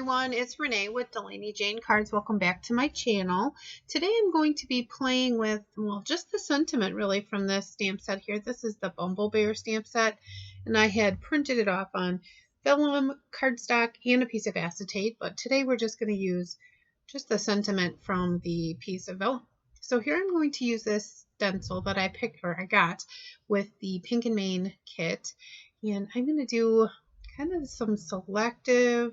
everyone, it's Renee with Delaney Jane Cards. Welcome back to my channel. Today I'm going to be playing with, well, just the sentiment really from this stamp set here. This is the Bumble Bear stamp set, and I had printed it off on vellum, cardstock, and a piece of acetate, but today we're just going to use just the sentiment from the piece of vellum. So here I'm going to use this stencil that I got with the Pink and Main kit, and I'm going to do kind of some selective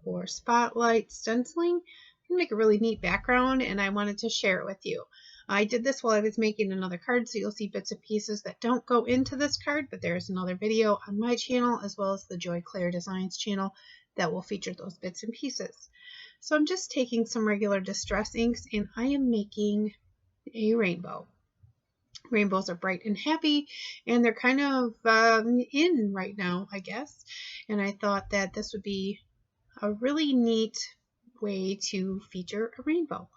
or spotlight stenciling. I'm going to make a really neat background, and I wanted to share it with you. I did this while I was making another card, so you'll see bits and pieces that don't go into this card, but there's another video on my channel as well as the Clair Designs channel that will feature those bits and pieces. So I'm just taking some regular distress inks, and I am making a rainbow. Rainbows are bright and happy, and they're kind of in right now, I guess. And I thought that this would be a really neat way to feature a rainbow.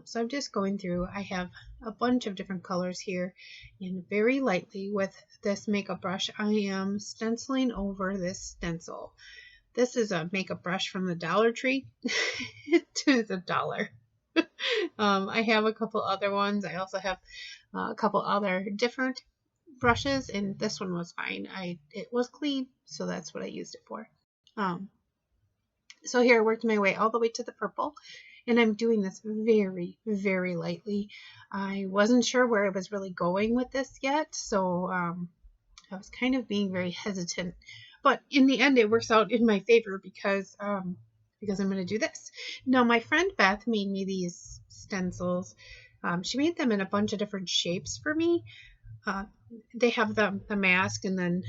So I'm just going through. I have a bunch of different colors here, and very lightly with this makeup brush, I am stenciling over this stencil. This is a makeup brush from the Dollar Tree. It is $1. I have a couple other ones. I also have a couple other different brushes, and this one was fine. It was clean, so that's what I used it for. So here I worked my way all the way to the purple, and I'm doing this very, very lightly. I wasn't sure where I was really going with this yet, so I was kind of being very hesitant. But in the end, it works out in my favor because I'm going to do this. Now, my friend Beth made me these stencils. She made them in a bunch of different shapes for me. They have the mask, and then,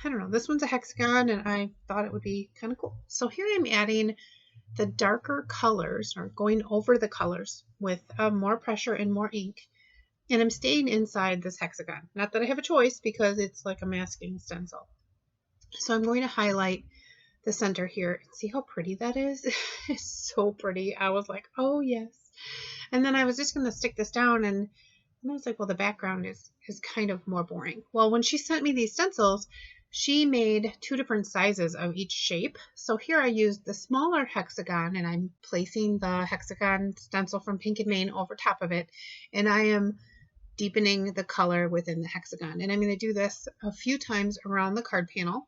I don't know, this one's a hexagon, and I thought it would be kind of cool. So here I'm adding the darker colors, or going over the colors with more pressure and more ink. And I'm staying inside this hexagon. Not that I have a choice, because it's like a masking stencil. So I'm going to highlight the center here. See how pretty that is? It's so pretty. I was like, oh yes. And then I was just going to stick this down, and I was like, well, the background is kind of more boring. Well, when she sent me these stencils, she made 2 different sizes of each shape. So here I used the smaller hexagon, and I'm placing the hexagon stencil from Pink and Main over top of it, and I am deepening the color within the hexagon. And I'm going to do this a few times around the card panel.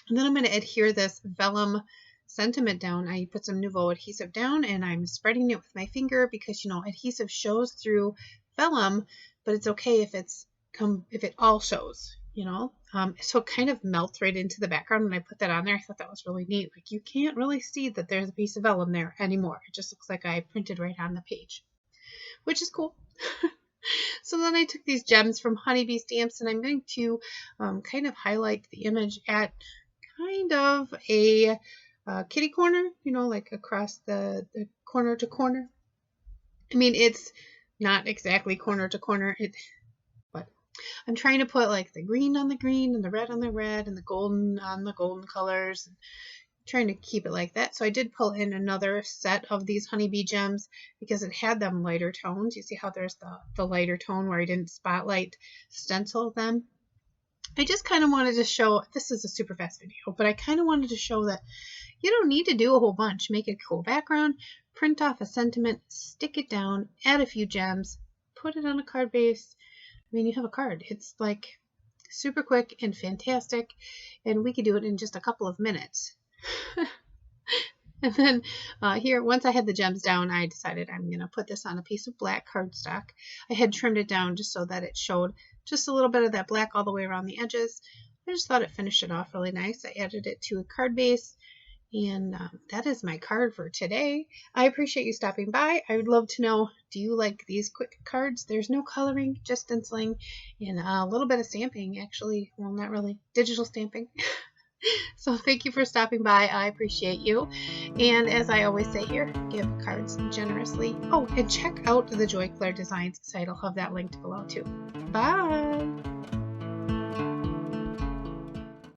And then I'm going to adhere this vellum sentiment down. I put some Nouveau adhesive down, and I'm spreading it with my finger because, you know, adhesive shows through vellum, but it's okay if it all shows, you know. So it kind of melts right into the background, and I put that on there. I thought that was really neat. Like, you can't really see that there's a piece of vellum there anymore. It just looks like I printed right on the page, which is cool. So then I took these gems from Honeybee Stamps, and I'm going to kind of highlight the image at kind of a kitty corner, you know, like across the corner to corner. I mean, it's not exactly corner to corner, but I'm trying to put like the green on the green and the red on the red and the golden on the golden colors, and trying to keep it like that. So I did pull in another set of these Honeybee gems because it had them lighter tones. You see how there's the lighter tone where I didn't spotlight stencil them. I just kind of wanted to show, this is a super fast video, but I kind of wanted to show that you don't need to do a whole bunch. Make a cool background, print off a sentiment, stick it down, add a few gems, put it on a card base. I mean, you have a card. It's like super quick and fantastic, and we could do it in just a couple of minutes. And then here, once I had the gems down, I decided I'm going to put this on a piece of black cardstock. I had trimmed it down just so that it showed just a little bit of that black all the way around the edges. I just thought it finished it off really nice. I added it to a card base, and that is my card for today. I appreciate you stopping by. I would love to know, do you like these quick cards? There's no coloring, just stenciling, and a little bit of stamping, actually. Well, not really. Digital stamping. So thank you for stopping by. I appreciate you. And as I always say here, give cards generously. Oh, and check out the Clair Designs site. I'll have that linked below too. Bye.